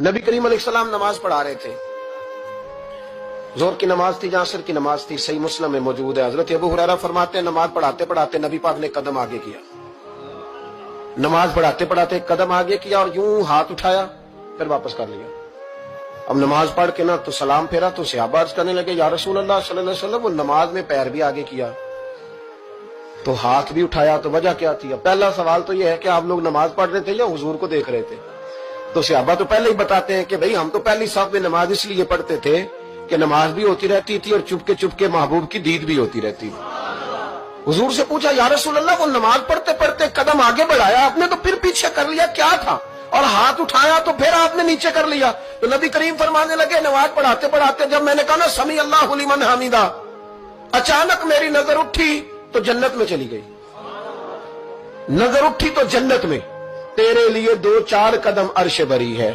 نبی کریم علیہ السلام نماز پڑھا رہے تھے، ظہر کی نماز تھی یا عصر کی نماز تھی، صحیح مسلم میں موجود ہے۔ حضرت ابو ہریرہ فرماتے ہیں نماز پڑھاتے پڑھاتے نبی پاک نے قدم آگے کیا، نماز پڑھاتے پڑھاتے قدم آگے کیا اور یوں ہاتھ اٹھایا پھر واپس کر لیا۔ اب نماز پڑھ کے نا تو سلام پھیرا تو صحابہ عرض کرنے لگے یا رسول اللہ صلی اللہ علیہ وسلم وہ نماز میں پیر بھی آگے کیا تو ہاتھ بھی اٹھایا، تو وجہ کیا تھی؟ پہلا سوال تو یہ ہے کہ آپ لوگ نماز پڑھ رہے تھے یا حضور کو دیکھ رہے تھے؟ تو صحابہ تو پہلے ہی بتاتے ہیں کہ بھئی ہم تو پہلی صف میں نماز اس لیے پڑھتے تھے کہ نماز بھی ہوتی رہتی تھی اور چپ کے محبوب کی دید بھی ہوتی رہتی تھی۔ حضور سے پوچھا یا رسول اللہ وہ نماز پڑھتے پڑھتے قدم آگے بڑھایا آپ نے تو پھر پیچھے کر لیا، کیا تھا؟ اور ہاتھ اٹھایا تو پھر آپ نے نیچے کر لیا۔ تو نبی کریم فرمانے لگے نماز پڑھاتے پڑھاتے جب میں نے کہا نا سمی اللہ لمن حمیدہ، اچانک میری نظر اٹھی تو جنت میں چلی گئی، نظر اٹھی تو جنت میں، تیرے لیے 2-4 قدم عرش بری ہے۔